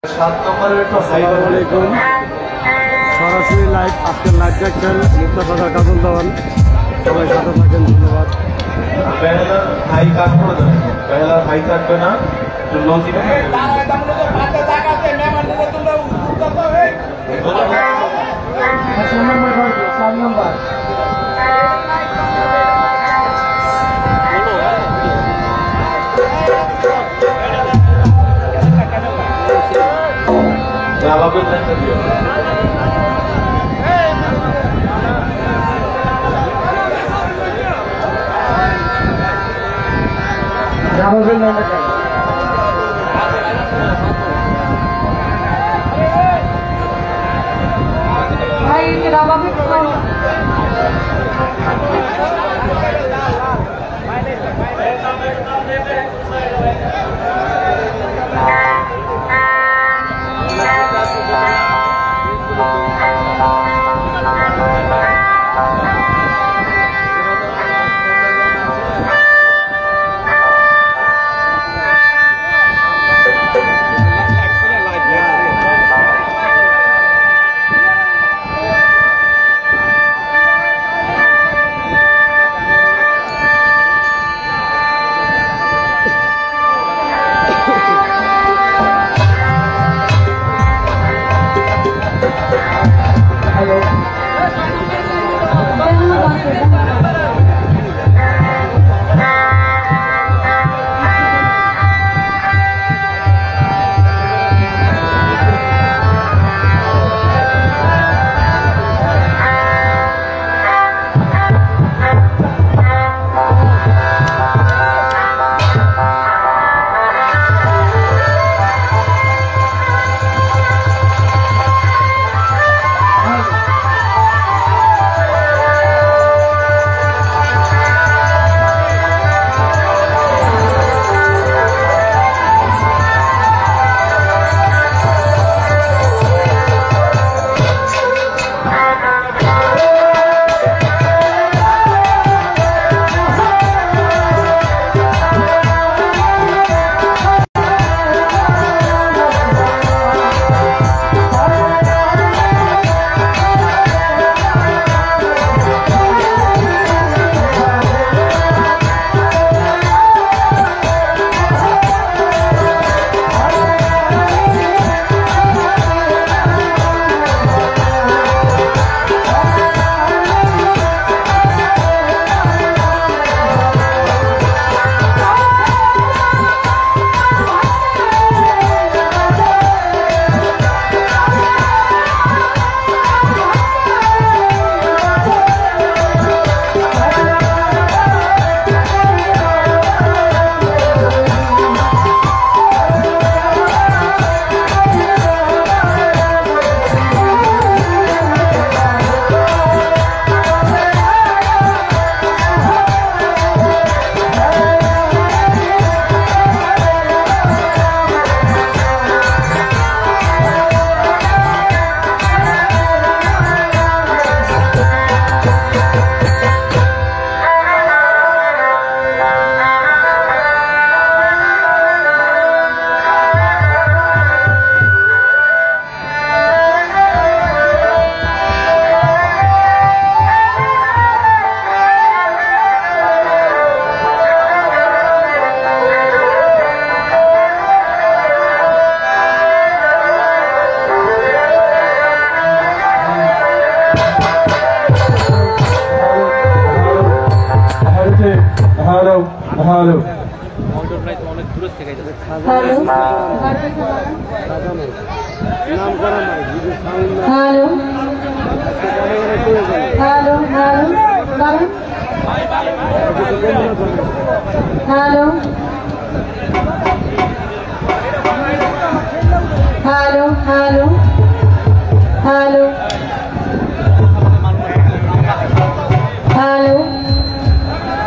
আসসালামাইকুম, সরাসরি লাইভ আজকের লাইভ দেখছেন মুক্তাবাজার কাজল দেওয়ান। সবাই সাথে থাকেন, ধন্যবাদ। ভাই থাকবে না,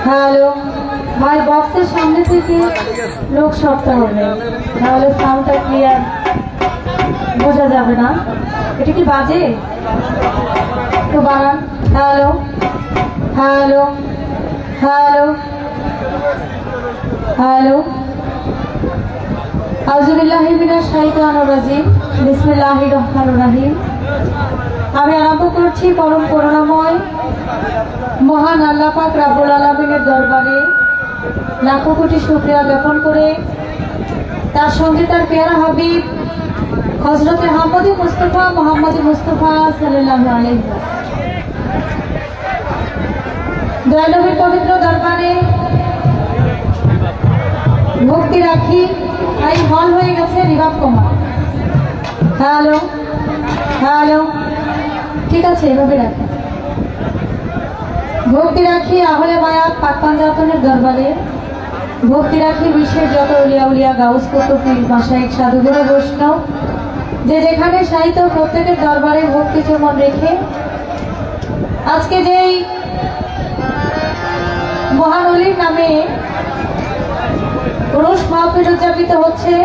হ্যালো ভাই বক্সের সামনে থেকে লোক সরতে হবে, তাহলে সাউন্ডটা ক্লিয়ার বোঝা যাবে না। এটা কি বাজে? তো বানান। হ্যালো হ্যালো হ্যালো হ্যালো আউযুবিল্লাহি মিনাশ শাইতানির রাজিম। বিসমিল্লাহির রহমানির রহিম। আমি আরম্ভ করছি পরম করুণাময় মহান আল্লাহ পাক রব্বুল আলামিনের দরবারে লাখো কোটি শুকরিয়া জ্ঞাপন করে, তার সঙ্গে তার পেয়ারা হাবিব হযরতে মুহাম্মদ মুস্তাফা সাল্লাল্লাহু আলাইহি দয়াল নবীর পবিত্র দরবারে ভক্তি রাখি। এই হল হয়ে গেছে রিভাব কমা। হ্যালো হ্যালো, ঠিক আছে, এভাবে রাখি। ভক্তি রাখি আহলে মায়াত পাক পাঞ্জাতনের দরবারে, ভক্তি রাখি বিশ্বের যত উলিয়া উলিয়া গাউস কুতুব পীর মাশায়েখ সাধুগুরু বৈষ্ণব যে যেখানে সাহিত্য প্রত্যেকের দরবারে ভক্তি চুম্বন রেখে আজকে যেই মহান অলির নামে উরুস মাহফিল উদযাপিত হচ্ছে,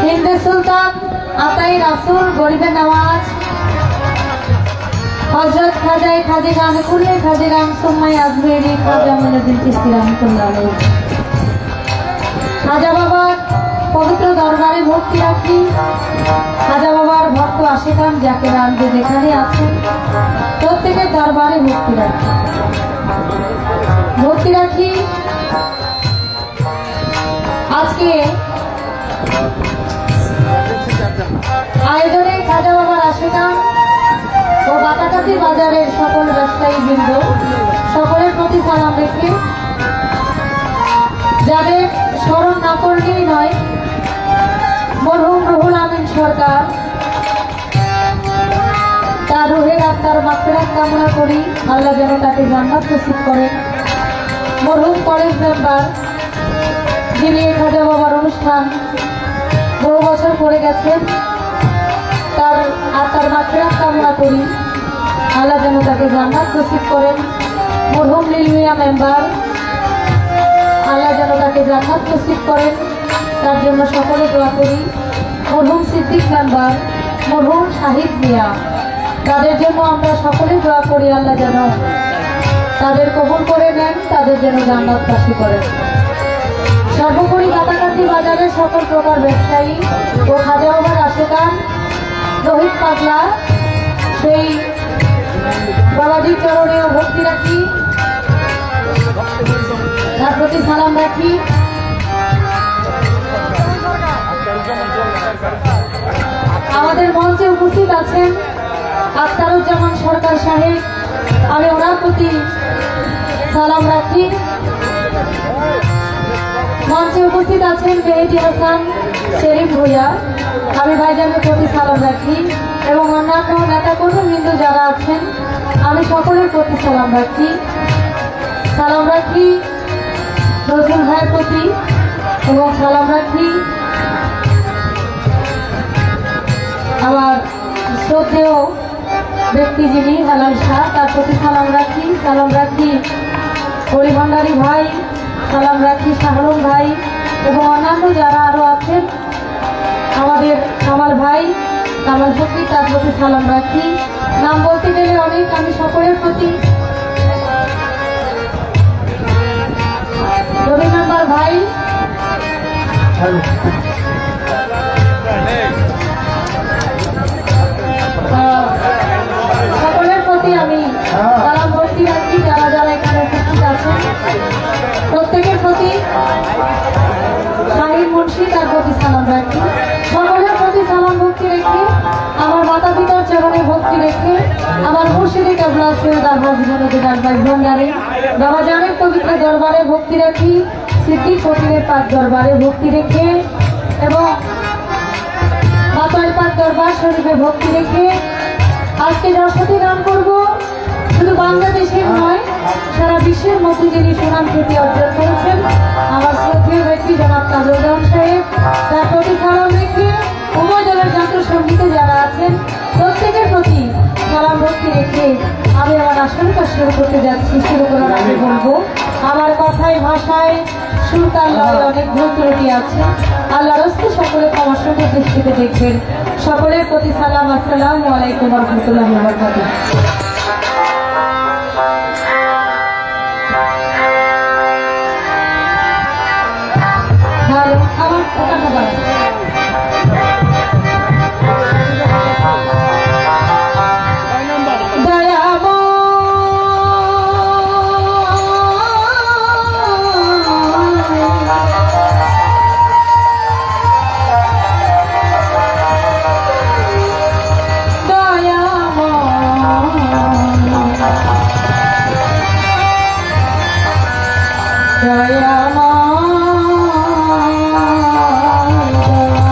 হিন্দে সুলতান আতাই রাসুল গরিবে নওয়াজ হযরত খাজাই খাজিগান কুল্লে খাজিগান সুম্মাই আজমেরি খাজা মুইনুদ্দিন চিশতি রাহমাতুল্লাহ আলাইহি খাজা বাবার পবিত্র দরবারে ভক্তি রাখি। খাজা বাবার ভক্ত আশিকান জাকেরান যে যেখানে আছেন প্রত্যেকের দরবারে ভক্তি রাখি। ভক্তি রাখি আজকে আয়োজনে খাজা বাবার আশিকান ও বাতাকাতি বাজারের সকল ব্যবসায়ী বৃন্দ সকলের প্রতি সালাম রেখে, যাদের স্মরণ না করলেই নয়, মরহুম রুহুল আমিন সরকার তার রুহের আত্মার মাগফিরাত কামনা করি, আল্লাহ যেন তাকে জান্নাত নসিব করেন। মরহুম কলেজ মেম্বার যিনি খাজা বাবার অনুষ্ঠান বহু বছর করে গেছেন, তার আত্মার মাগফিরাত কামনা করি, আল্লাহ যেন তাকে জান্নাত নসিব করেন। মরহুম লিলমিয়া মেম্বার, আল্লাহ যেন তাকে জান্নাত নসিব করেন, তার জন্য সকলে দোয়া করি। মরহুম সিদ্দিক মেম্বার, মরহুম শাহিদ মিয়া, তাদের জন্য আমরা সকলে দোয়া করি, আল্লাহ যেন তাদের কবুল করে নেন, তাদের যেন জান্নাতবাসী করেন। সর্বোপরি বাতাকাতি বাজারের সকল প্রকার ব্যবসায়ী ও খাজা বাবার আশিকান রোহিত পাগলা সেই বাবাজির চরণেও ভক্তি রাখি, তার প্রতি সালাম রাখি। আমাদের মঞ্চে উপস্থিত আছেন আখতারুজ্জামান সরকার সাহেব, আমি ওনার প্রতি সালাম রাখি। মঞ্চে উপস্থিত আছেন মেহেদি হাসান শেরিফ ভূঁইয়া, আমি ভাইজানের প্রতি সালাম রাখি, এবং অন্যান্য নেতাকর্মীবৃন্দ যারা আছেন আমি সকলের প্রতি সালাম রাখি। সালাম রাখি নজরুল ভাইয়ের প্রতি, এবং সালাম রাখি আমার শ্রদ্ধেয় ব্যক্তি যিনি হেলাল শাহ, তার প্রতি সালাম রাখি। সালাম রাখি হরিভান্ডারী ভাই, সালাম রাখি শাহরুম ভাই, এবং অন্যান্য যারা আরও আছেন, আমাদের কামাল ভাই কামাল ফকির, তার প্রতি সালাম রাখি। নাম বলতে গেলে অনেক, আমি সকলের প্রতি। রবি মেম্বার ভাই, সকলের প্রতি আমি সালাম ভক্তি রাখি। যারা যারা এখানে উপস্থিত আছেন প্রত্যেকের প্রতি, শাহিন মুন্সি, তার প্রতি সালাম রাখি। সকলের প্রতি সালাম ভক্তি রেখে, আমার মাতা পিতার চরণে ভক্তি রেখে, আমার মুর্শিদি কাবলা সৈয়দ আব্বাস জীবনের আব্বাস ভান্ডারে বাবা জানের পবিত্র দরবারে ভক্তি রাখি, সিদ্দিক ফকিরের পাক দরবারে ভক্তি রেখে, এবং মাতার পাক দরবার শরীফে ভক্তি রেখে আজকে সরস্বতী গান করব। শুধু বাংলাদেশের নয়, সারা বিশ্বের মধ্যে যিনি সুনাম খ্যাতি অর্জন করেছেন, আমার শ্রদ্ধেয় ব্যক্তি জনাব কাজল জামান সাহেব, তার প্রতি সালাম রেখে উভয় দলের যন্ত্র সঙ্গীতে যারা আছেন প্রত্যেকের প্রতি সালাম ভক্তি রেখে আমি আমার আসলে কাজ শুরু করতে যাচ্ছি। শুরু করার আগে বলবো, আমার কথায় ভাষায় সুর তাল লয় অনেক ভুল ত্রুটি আছে, আল্লাহ রাস্তে সকলে ক্ষমার সঙ্গে দৃষ্টিতে দেখবেন। সকলের প্রতি সালাম, আসসালামু আলাইকুম ওয়া রাহমাতুল্লাহি ওয়া বারাকাতুহু। আমার ফোটাটা দাঁড়ায়। Jaya Ma, Jaya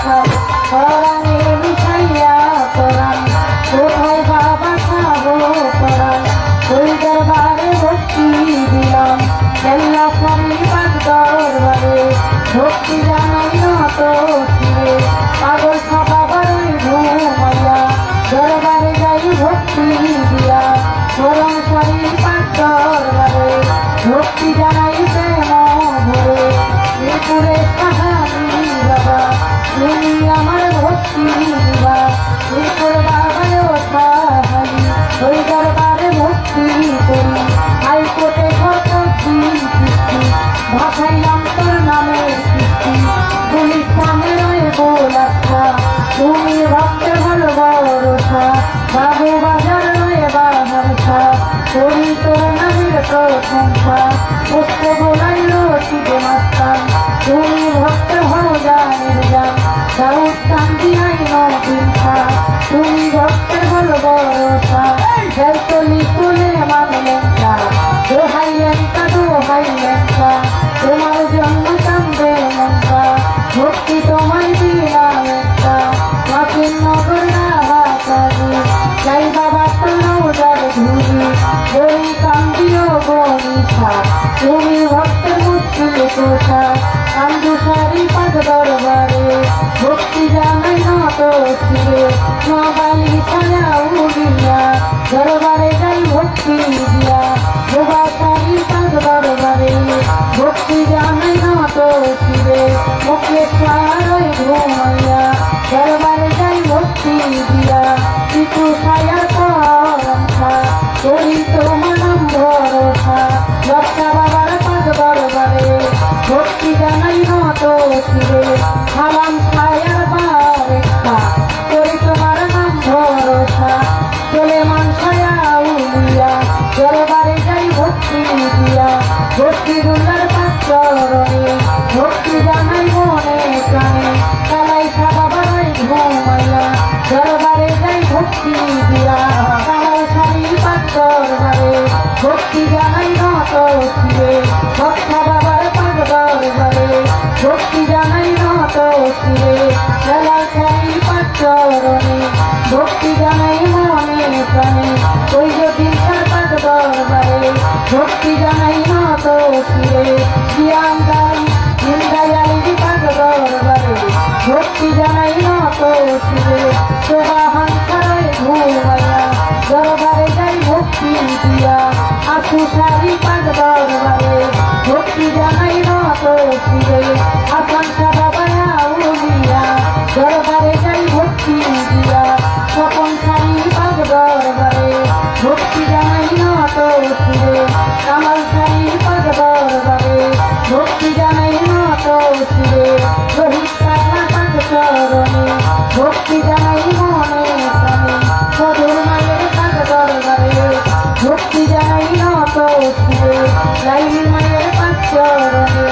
আশা পরাণে মিশাইয়া পরাণ কোথায় বাবা খাবো পরাণ ওই দরবারে ভক্তি দিলাম কেল্লা স্বামী পাক দরবারে ভক্তি জানাই নত শিরে পাগল খাবা বারোই ঘুমাইয়া দরবারে যাই ভক্তি দিয়া পরম স্বামী পাক দরবারে ভক্তি জানাই প্রেম ভরে মিরপুরে কাহানি বাবা তুমি আমার ভক্তি দিবা মিরপুর বাবায় সাহানি ওই দরবারে ভক্তি করি হাইকোর্টে কত কৃষ্টি ভাসাইলাম তোর নামের কৃষ্টি পুলিশ নামে রয়ে গোলাচ্ছা তুমি ভক্তের ভালো ভরসা বাবু বাজার রয়ে বাহারসা করি তোর নামের প্রশংসা পুষ্প গোলাইল শিবে মাস্তান তুমি ভক্তের ভালো জানের যান দাউদ কান্দি আইন হিংসা তুমি ভক্তের ভালো ভরসা জয়তলি তুলে মানলেন না দোহাইলেন কা দোহাইলেন কা তোমার জন্য কান্দে মনটা ভক্তি তোমায় দিলাম একটা মাটির নগর রাহাতারি যাই বাবা তোর ধুরি ওই কান্দিও গণিসা তুমি ভক্তের মুক্তির কোথা কান্দু সারি পাক দরবারে ভক্তি জানাই নত শিরে নবালি সায়া উড়িয়া দরবারে যাই ভক্তি দিয়া বোবা সারি পাক দরবারে ভক্তি জানাই নত শিরে মুখে সারই ঘুমাইয়া দরবারে যাই ভক্তি দিয়া কিছু সায়ার পরমা করি তোমার নাম ভরসা লক্ষা বাবার পাক দরবারে ভক্তি জানাই নত শিরে খালাম ছায়ার বারেখা করি তোমার নাম ভরসা চলে মান ছায়া উলিয়া দরবারে যাই ভক্তি দিয়া ভক্তি দুর্গার পাচরণে ভক্তি জানাই মনে প্রাণে কালাই সাবা বাবাই ঘুমাইয়া দরবারে যাই ভক্তি দিয়া কালাই সারি পাক দরবারে ভক্তি জানাই নত শিরে ভক্তা বাবার পাক দরবারে ভক্তি জানাই নত শিরে কালাই সারি পাক চরণে ভক্তি জানাই মনে প্রাণে ওই যদি পাক দরবারে ভক্তি জানাই নত শিরে জ্ঞান দাই নিন্দায়ালি পাক দরবারে ভক্তি জানাই নত শিরে সোহান ছাড়াই ঘুমাইয়া দরবারে যাই ভক্তি দিয়া আশু সারি পাক দরবারে ভক্তি জানাই নত শিরে আসান সাবা বায়া উলিয়া দরবারে যাই ভক্তি দিয়া স্বপন সারি পাক দরবারে ভক্তি জানাই নত শিরে কামাল সারি পাক দরবারে ভক্তি জানাই নত শিরে রোহিত কান্না পাক চরণে ভক্তি জানাই মনে প্রাণে মধুর মায়ের পাক দরবারে ভক্তি জানাই নত শিরে লাইলি মায়ের পাক চরণে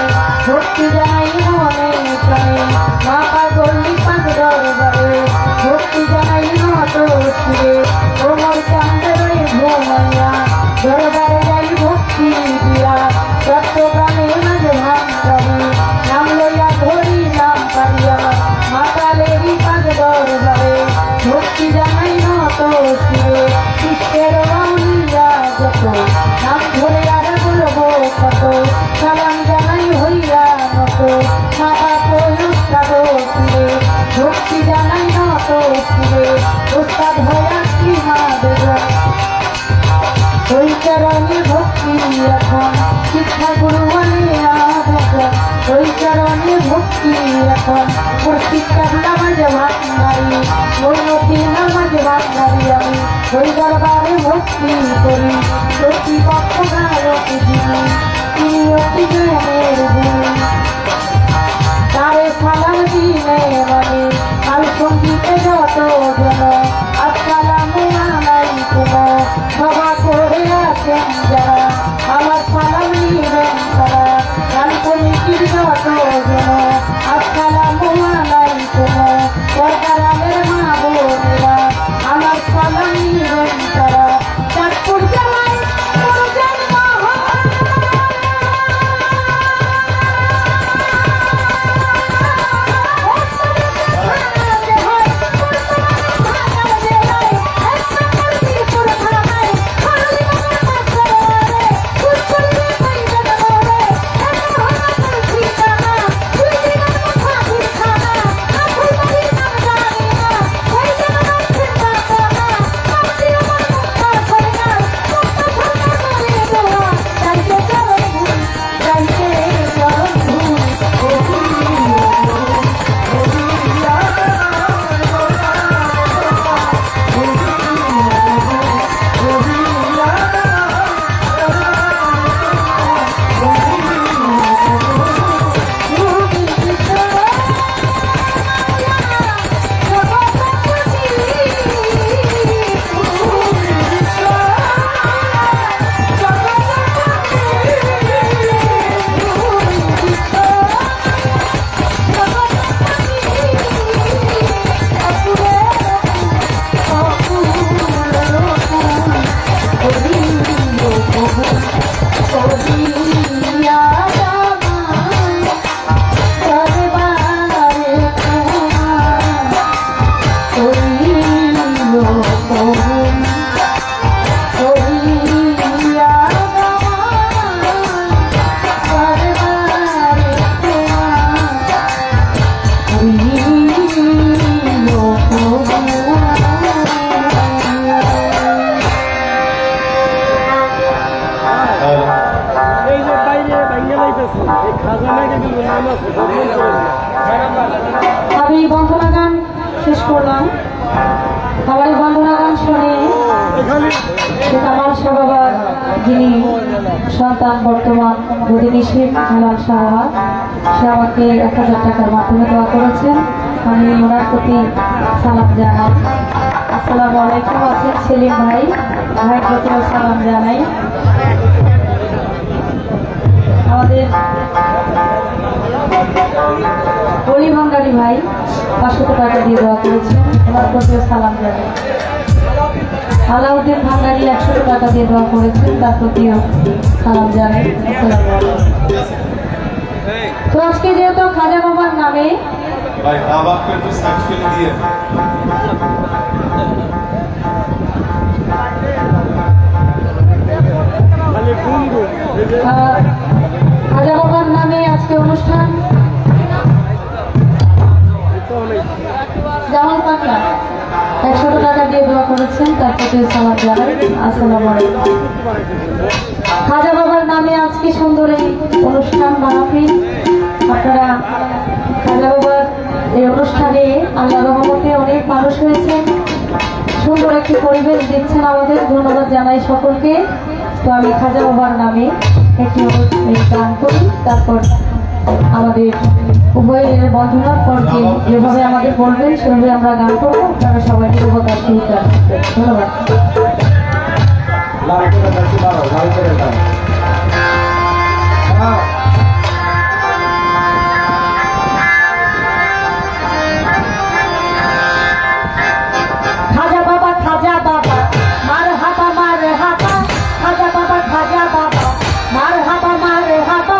ভক্তি জানাই মনে প্রাণে মা পাগলি পাক দরবারে ভক্তি জানাই নত শিরে ওমর চান্দের ঘুমাইয়া দরবারে যাই ভক্তি দিয়া চট্টগ্রামে মাঝে ভান্ডারি নাম লইয়া ধরি নাম পারিয়া মাতালেরই পাক দরবারে ভক্তি জানাই নত শিরে কৃষ্ণের বাউলিয়া যত নাম ধরে আর বলবো কত সালাম জানাই হইয়া নত মাতা প্রয়ুষ্টাদ শিরে ভক্তি জানাই নত শিরে উস্তাদ হইয়া কি মা বেগম ওই চরণে ভক্তি এখন শিক্ষা গুরু আনিয়া ভজন ওই চরণে ভক্তি এখন প্রশিক্ষা নামাজ ভান্ডারি উন্নতি নামাজ ভান্ডারি আমি ওই দরবারে ভক্তি করি প্রতিপক্ষ গায়ক দিদি তিনি অতি জ্ঞানের গুরু তারে সালাম দিলে মানে কাল সঙ্গীতে যত জন আসসালামু আলাইকুম সভা করে আছেন যারা আমার সালাম নিবেন তারা কাল কমিটির যত জন আসসালামু আলাইকুম সরকারের মা বোনেরা আমার সালাম নিবেন তারা চাঁদপুর জেলায় শেষ করলাম। আমার এই বন্দনা গান শুনে আমার বাবার যিনি সন্তান বর্তমান দুদিনী শেখ হেলাল সাহা, সে আমাকে 1000 টাকার মাধ্যমে দোয়া করেছেন। আমি ওনার প্রতি সালাম জানাই। আসসালামু আলাইকুম। আছেন সেলিম ভাই, ভাইয়ের প্রতিও সালাম জানাই। আমাদের অলি ভাঙ্গারি ভাই 500 টাকা দিয়ে দোয়া করেছেন, ওনার প্রতিও সালাম জানাই। আলাউদ্দিন ভাঙ্গারি 100 টাকা দিয়ে দোয়া করেছেন, তার প্রতিও সালাম জানাই। আসসালামু আলাইকুম। তো আজকে যেহেতু খাজা বাবার নামে भाई आप आपको तो साथ फिल दिए খাজা বাবার নামে আজকে অনুষ্ঠান। জামাল পাকলা 100 টাকা দিয়ে দোয়া করেছেন, তার প্রতি সালাম জানাই। আসসালামু আলাইকুম। খাজা বাবার নামে আজকে সুন্দর এই অনুষ্ঠান মাহফিল। আপনারা খাজা বাবার এই অনুষ্ঠানে আল্লাহ রহমতে অনেক মানুষ হয়েছে, সুন্দর একটি পরিবেশ দিচ্ছেন আমাদের, ধন্যবাদ জানাই সকলকে। তো আমি খাজা বাবার নামে একটি গান করি, তারপর আমাদের উভয়ের বন্ধনার পর যেভাবে আমাদের বলবেন সেভাবে আমরা গান করবো। আপনারা সবাই নিরবতার সহিত ধন্যবাদ। খাজা বাবা খাজা বাবা মার হাবা মার হাবা, খাজা বাবা খাজা বাবা মার হাবা মার হাবা।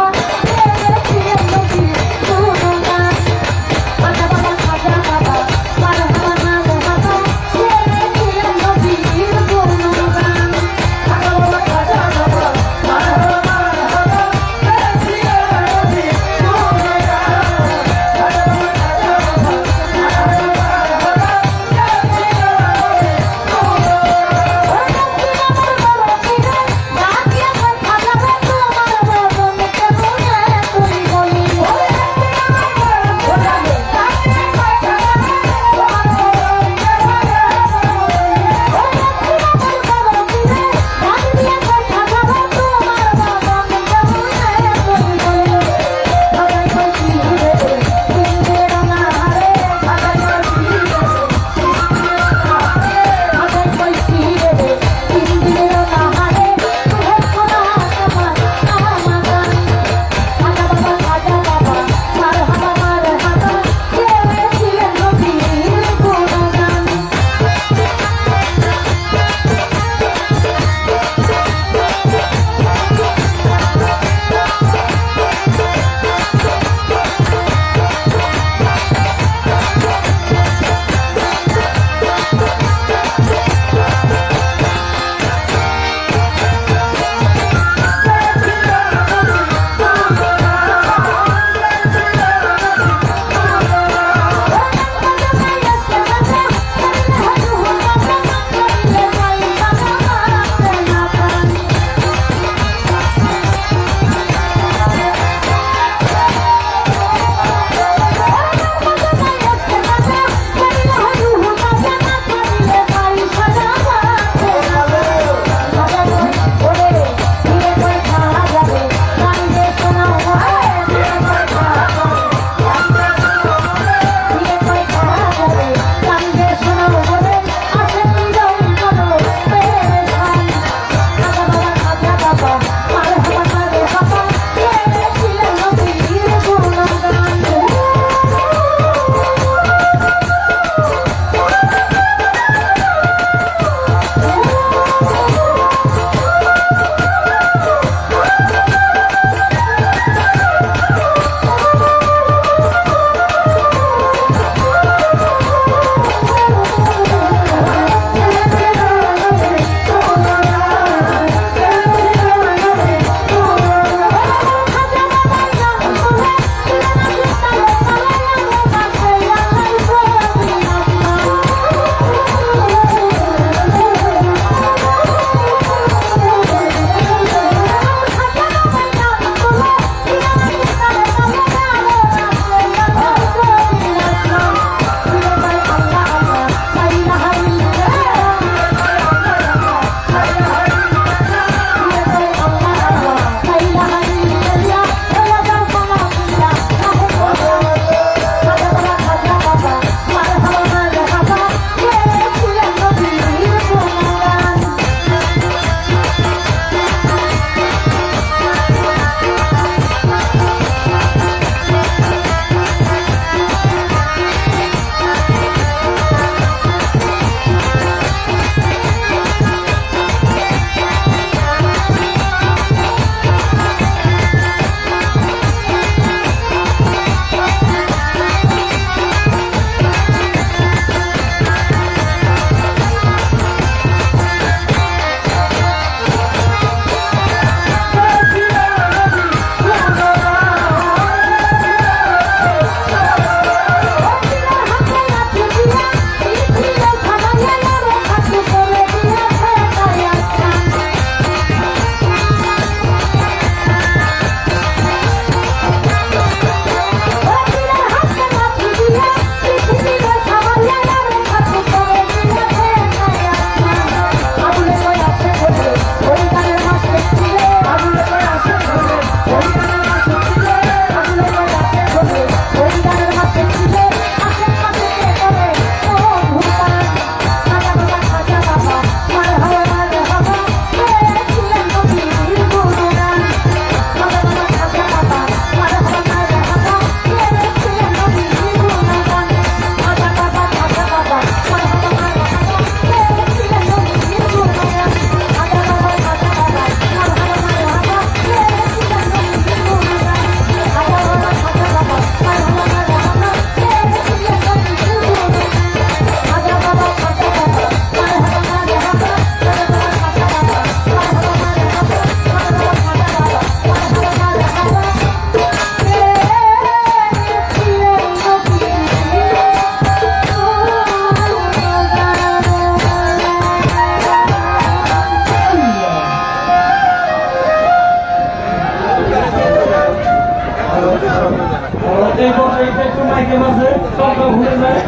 আছে সবটা ভুলে যায়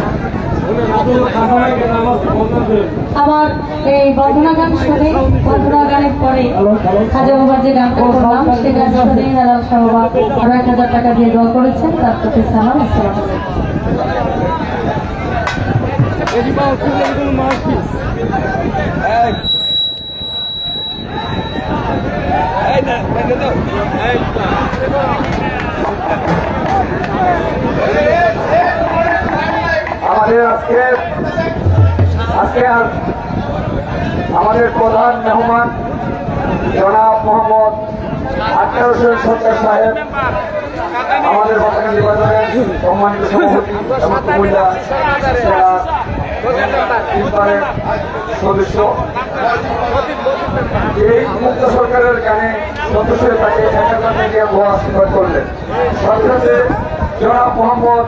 আমার এই বন্দনা গান শুনে বন্দনা গানের পরে খাজা বাবার যে গানটা করলাম সেই গানটা শুনে হেলাল সাহবা আরো 1000 টাকা দিয়ে দোয়া করেছেন তার প্রতি সালাম। আসসালামু আমাদের আজকে আমাদের প্রধান মেহমান জনাব মোহাম্মদ আখতার হোসেন সরকার সাহেব, আমাদের বর্তমান নির্বাচনের সম্মানিত সভাপতি এবং কুমিল্লা জেলার সদস্য। এই মুক্ত সরকারের গানে সদস্যের তাকে 1000 টাকা ভুয়া আশীর্বাদ করলেন। সাথে সাথে জনাব মোহাম্মদ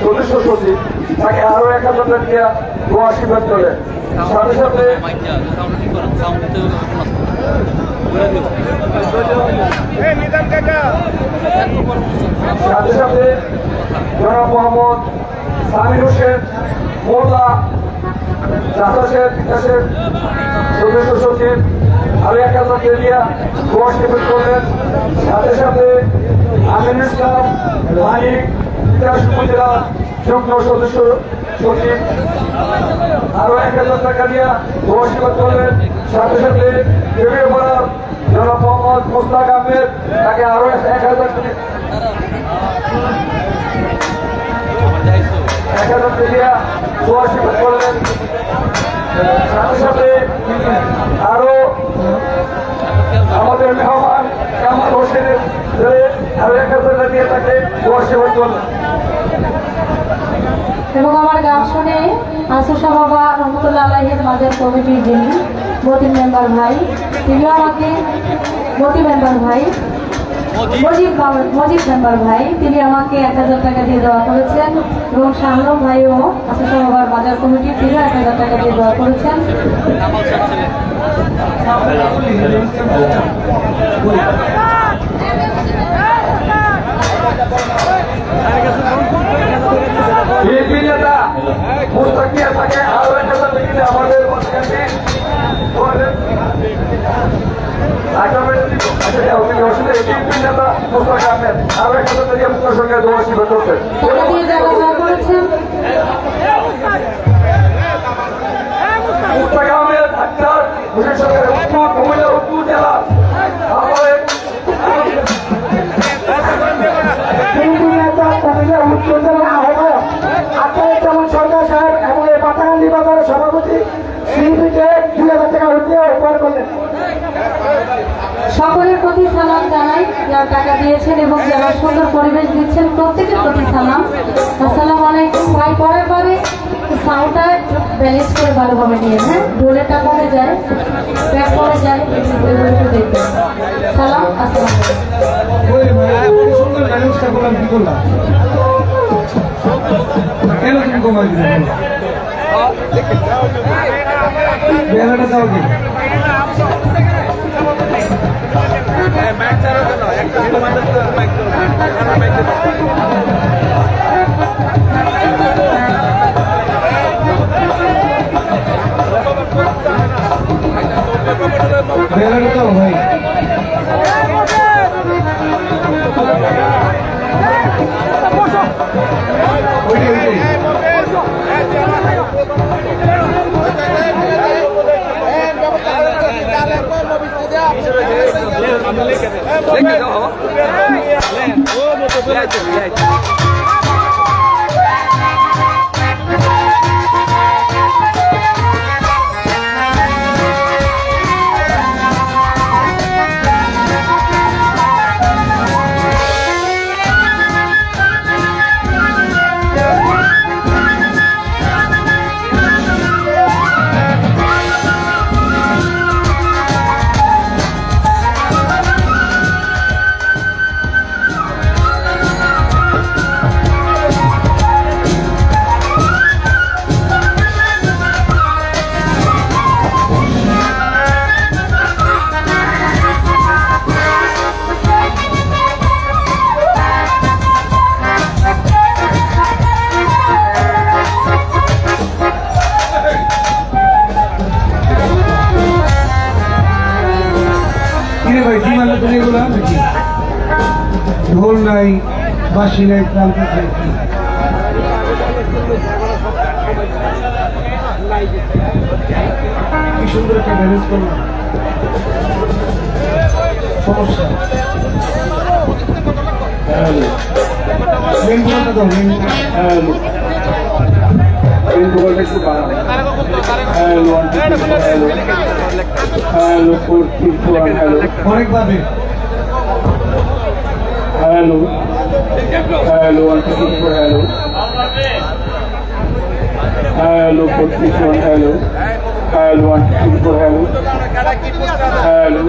সদস্য সচিব তাকে আরো 1000 টাকা ভুয়া আশীর্বাদ করলেন। সাথে সাথে সাথে সাথে জনাব মোহাম্মদ সামির হোসেন মোল্লা চাষাশের বিকাশের সদস্য সচিব আরো 1000 টাকা ভুয়া আশীর্বাদ করলেন। সাথে সাথে আমিনুল ইসলাম মালিক বিকাশ উপজেলা যুগ্ম সদস্য সচিব আরো 1000 টাকা দিয়ে ভুয়া আশীর্বাদ করলেন। সাথে সাথে বিবেকপাড়ার জনাব মোহাম্মদ মুস্তাক আহমেদ তাকে আরো 1000 টাকা 1000 টাকা ভুয়া আশীর্বাদ করলেন। সাথে সাথে আরো আমাদের মেহমান কামাল হোসেনের আরো 1000 টাকা দিয়ে তাকে ভুয়া আশীর্বাদ করলেন। এবং আমার গান শুনে আসুসা বাবা রহমতুল্লাহ আলাইহির মাঝের কমিটির যিনি মতিন মেম্বার ভাই, তিনিও আমাকে মতিন মেম্বার ভাই মজিব মেম্বার ভাই, তিনি আমাকে 1000 টাকা দিয়ে দেওয়া করেছেন। এবং শাহরুখ ভাইও আসুসা বাবার বাজার কমিটির তিনিও 1000 টাকা দিয়ে দেওয়া করেছেন। বিএনপি নেতা মুস্তাকিয়া তাকে আরো 1000 টাকা দিয়ে আমাদের নেতা মুস্তাক আহমেদ আরো 1000 টাকা মুক্ত সরকার দোয়া আশীর্বাদ করতেন। টাকা দিয়ে যারা দোয়া করেছেন মুস্তাক আহমেদ আখতার হোসেন সরকারের উত্তর কুমিল্লা উত্তর জেলা উত্তর জেলা আহ্বায়ক আখতার সরকার সাহেব এবং এই পাতাকান্দি বাজারের সভাপতি শিল্পীকে 2000 টাকা উপহার করলেন। সকলের প্রতি সালাম জানাই যারা টাকা দিয়েছেন এবং যারা সুন্দর পরিবেশ দিচ্ছেন প্রত্যেকের প্রতি সালাম। আসসালামু আলাইকুম ভাই। পরে পরে সাউন্ডটা ব্যালেন্স করে ভালোভাবে নিয়ে হ্যাঁ, ঢোলেটা পরে যায় ব্যাক পরে যায় একটু দেখবেন। সালাম আসসালাম। কেন তুমি কমাই দিলে বেলাটা যাও কি বেলাটা যাও ভাই কি ঢোল নাই বাঁশি নাই ক্লান্ত নাই কি সুন্দর একটা ম্যানেজ করলাম সমস্যা মেন বোকালটা দাও মেন বোকালটা একটু বাড়াও অনেকভাবে Hello. Hello, 1 2 3 4 hello. Hello, 4 3 4 hello. Hello, 1 2 3 4 hello. Hello.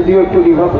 Diyor ki bak.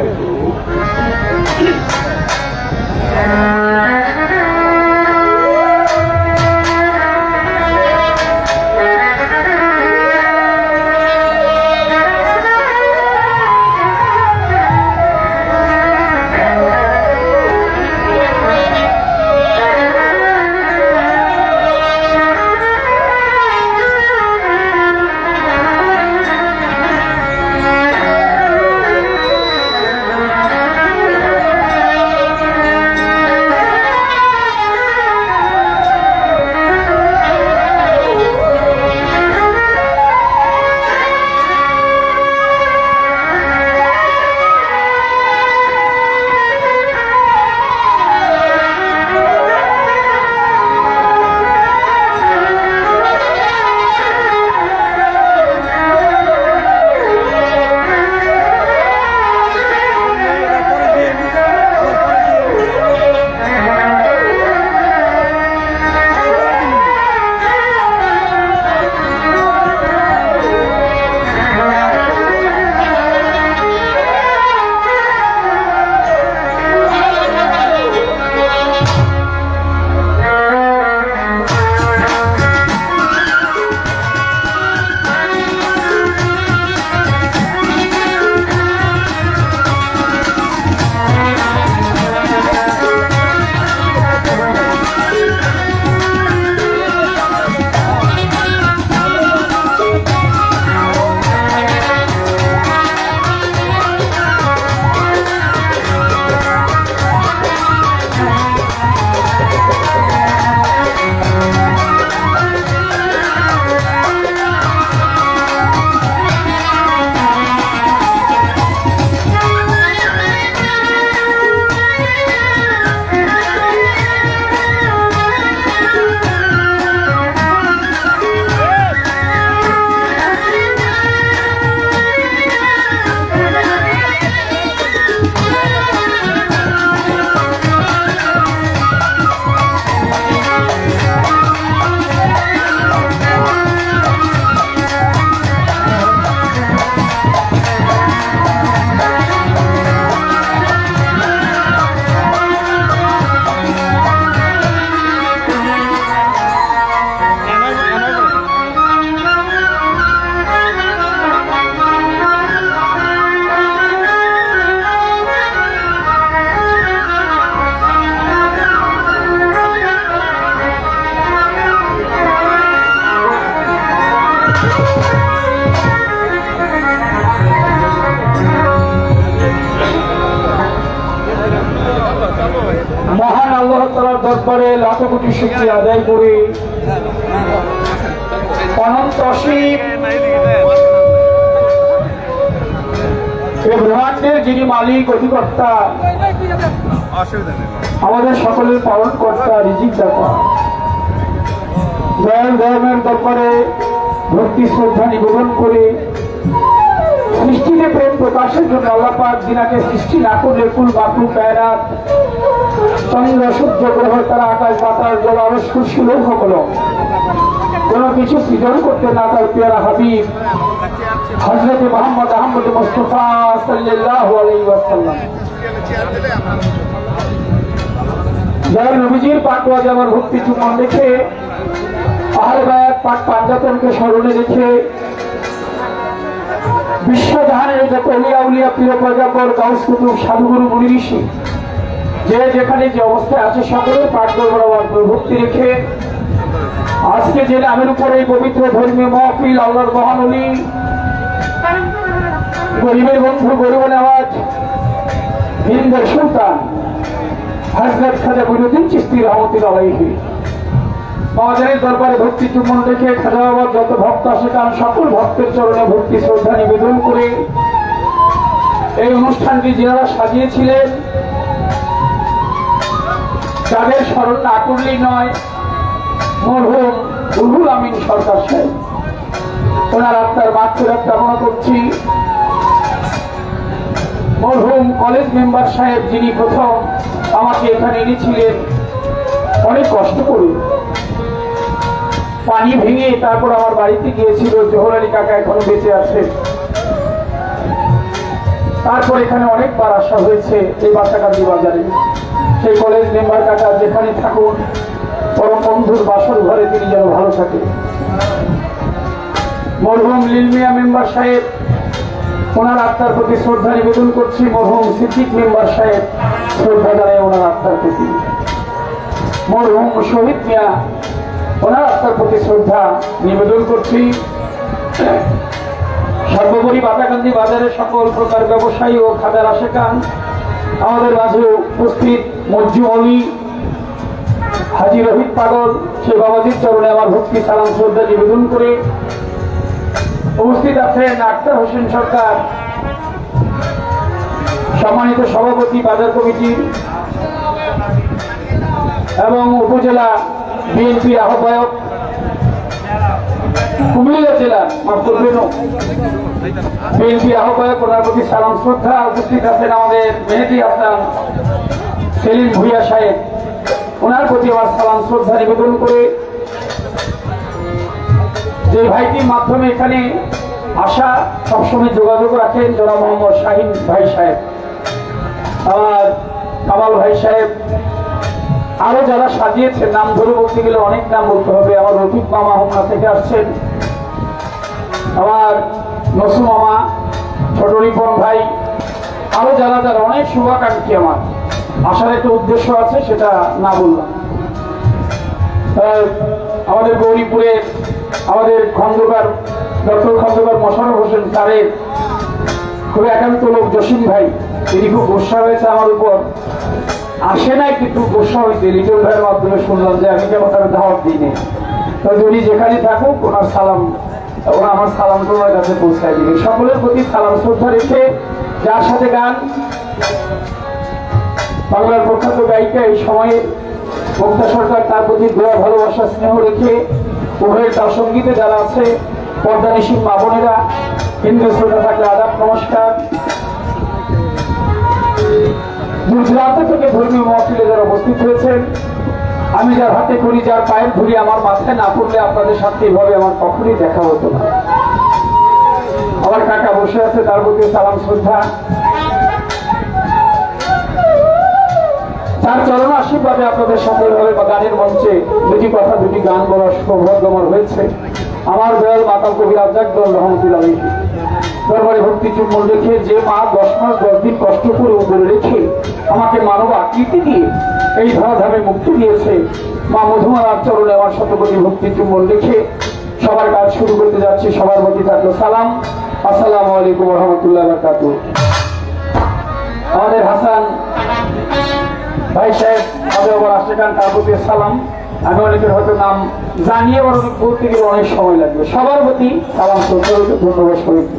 মহান আল্লাহ তাআলার দরবারে লাখো কোটি শুকরিয়া আদায় করি। অনন্ত অসীম এই ব্রহ্মাণ্ডের যিনি মালিক অধিকর্তা, আমাদের সকলের পালন কর্তা, রিজিক দাতা, দয়াল ধর্মের দরবারে ভক্তি শ্রদ্ধা নিবেদন করে সৃষ্টিতে প্রেম প্রকাশের জন্য আল্লাহ পাক যিনাকে সৃষ্টি না করলে কুল বাকু কায়নাত চন্দ্র সূর্য গ্রহ তারা আকাশ বাতাস জল আরশ কুরসি লৌহ কলম কোনো কিছু সৃজন করতে না তার পেয়ারা হাবিব হযরত মুহাম্মদ আহমদ মুস্তাফা সাল্লাল্লাহু আলাইহি ওয়াসাল্লাম যারা নবীজির পাক ওয়াজ আমার ভক্তি চুমন রেখে আহলে বায়াত পাক পাঞ্জাতনকে স্মরণে রেখে বিশ্বজাহানের যত অলিয়া উলিয়া প্রিয় প্রজাপর গাউস কুতুব সাধুগুরু মুনি ঋষি যে যেখানে যে অবস্থায় আছে সকলের পাক দরবার ভক্তি রেখে আজকে যে নামের উপরে এই পবিত্র ধর্মীয় মাহফিল আল্লাহর মহান ওলি গরিবের বন্ধু গরিব নেওয়াজ হিন্দের সুলতান হযরত খাজা মুইনুদ্দিন চিশতি রহমতুল্লাহ আলাইহি মহাজনের দরবারে ভক্তি চুম্বন রেখে খাজা বাবার যত ভক্ত আসে কারণ সকল ভক্তের চরণে ভক্তি শ্রদ্ধা নিবেদন করে এই অনুষ্ঠানটি যারা সাজিয়েছিলেন তাদের স্মরণ না করলেই নয়। মরহুম রুহুল আমিন সরকার সাহেব, ওনার আত্মার মাগফিরাত কামনা করছি। মরহুম কলেজ মেম্বার সাহেব যিনি প্রথম আমাকে এখানে এনেছিলেন অনেক কষ্ট করে, পানি ভেঙে তারপর আমার বাড়িতে গিয়েছিল। জোহর আলী কাকা এখনো বেঁচে আছে। তারপর এখানে অনেকবার আসা হয়েছে এই বাচ্চাকান্দি বাজারে। সেই কলেজ মেম্বার কাকা যেখানে থাকুন পরম বন্ধুর বাসর ঘরে তিনি যেন ভালো থাকে। মরহুম লিলমিয়া মেম্বার সাহেব, ওনার আত্মার প্রতি শ্রদ্ধা নিবেদন করছি। মরহুম সিদ্দিক মেম্বার সাহেব, শ্রদ্ধা জানাই ওনার আত্মার প্রতি। মরহুম শহীদ মিয়া, ওনার আত্মার প্রতি শ্রদ্ধা নিবেদন করছি। সর্বোপরি বাতাকান্দি বাজারের সকল প্রকার ব্যবসায়ী ও খাদার আশেকান আমাদের মাঝে উপস্থিত মজ্জু অলি হাজি রহিত পাগল, সে বাবাজির চরণে আমার ভক্তি সালাম শ্রদ্ধা নিবেদন করে উপস্থিত আছেন আক্তার হোসেন সরকার, সম্মানিত সভাপতি বাজার কমিটির এবং উপজেলা বিএনপির আহ্বায়ক, কুমিল্লা জেলা বিএনপির আহ্বায়ক, ওনার প্রতি সালাম শ্রদ্ধা। উপস্থিত আছেন আমাদের মেহেদী হাসান সেলিম ভুইয়া সাহেব, ওনার প্রতি আমার সালাম শ্রদ্ধা নিবেদন করে যে ভাইটির মাধ্যমে এখানে আসা সবসময় যোগাযোগ রাখেন জনাব মোহাম্মদ শাহিন ভাই সাহেব, আমার কামাল ভাই সাহেব, আরো যারা সাজিয়েছেন নাম ধরে বলতে গেলে অনেক নাম বলতে হবে। আমার রফিক মামা হোমনা থেকে আসছেন, আমার নসু মামা, ছোট রিপন ভাই, আরো যারা যারা অনেক শুভাকাঙ্ক্ষী। আমার আসার একটা উদ্দেশ্য আছে, সেটা না বললাম। আমাদের গৌরীপুরের আমাদের খন্দকার ডক্টর খন্দকার মোশাররফ হোসেন স্যারের খুব একান্ত লোক জসিম ভাই, তিনি খুব গোসা হয়েছে আমার উপর। আসে নাই কিন্তু গোসা হয়েছে। লিটল ভাইয়ের মাধ্যমে শুনলাম যে আমি কেমন তার দাওয়াত দিই নেই, উনি যেখানে থাকুক ওনার সালাম, ওরা আমার সালাম তোমার কাছে পৌঁছায় দিবে। সকলের প্রতি সালাম শ্রদ্ধা রেখে যার সাথে গান, বাংলার প্রখ্যাত গায়িকা এই সময়ে মুক্তা সরকার, তার প্রতি দোয়া ভালোবাসা স্নেহ রেখে উভয়ের তার সঙ্গীতে যারা আছে পর্দানিসীন মা বোনেরা, হিন্দু শ্রোতা থাকলে আদাব নমস্কার। দূর দূরান্ত থেকে ধর্মীয় মহফিলে যারা উপস্থিত হয়েছেন, আমি যার হাতে করি, যার পায়ের ধরি, আমার মাথায় না পড়লে আপনাদের সাথে এইভাবে আমার কখনই দেখা হতো না। আমার কাকা বসে আছে, তার প্রতি সালাম শ্রদ্ধা। তার চরণ আশীর্বাদে আপনাদের সাথে এভাবে গানের মঞ্চে দুটি কথা দুটি গান বলার সৌভাগ্য আমার হয়েছে। আমার দয়াল মাতাল কবি রাজ্জাক দল রহমতুল্লাহ আলাইহি দরবারে ভক্তি চুম্বন রেখে, যে মা 10 মাস 10 দিন কষ্ট করে উপরে রেখে আমাকে মানব আকৃতি দিয়ে এই ধরাধামে মুক্তি দিয়েছে, মা মধুমার চরণে আমার শতকোটি ভক্তি চুম্বন রেখে সবার কাজ শুরু করতে যাচ্ছি। সবার প্রতি থাকলো সালাম। আসসালামু আলাইকুম ওয়া রাহমাতুল্লাহি ওয়া বারাকাতুহু। আমাদের হাসান ভাই সাহেব আবার আসে গান, তার প্রতি সালাম। আমি অনেকের হয়তো নাম জানিয়ে আবার অনেক বলতে গেলে অনেক সময় লাগবে। সবার প্রতি সালাম ধন্যবাদ সবাইকে।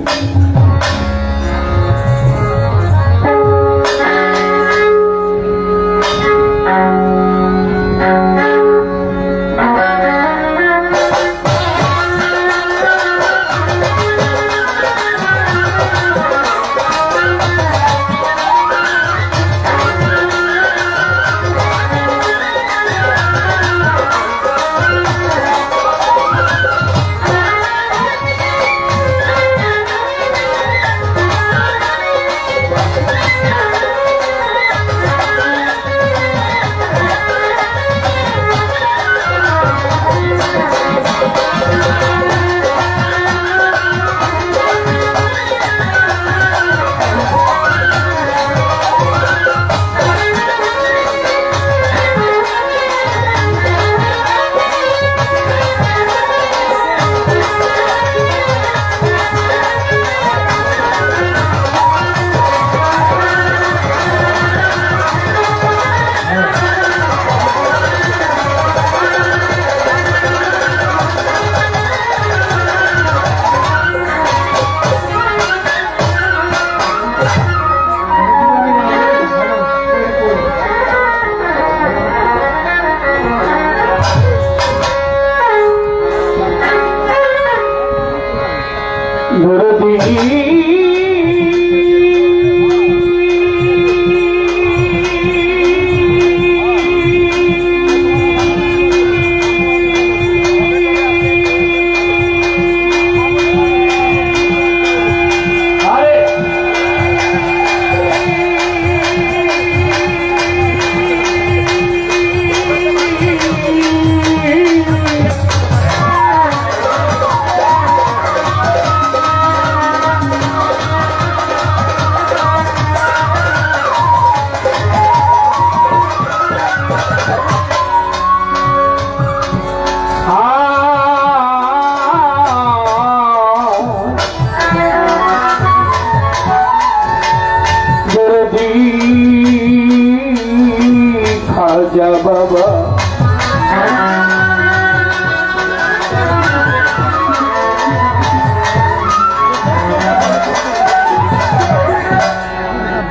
খাজা বাবা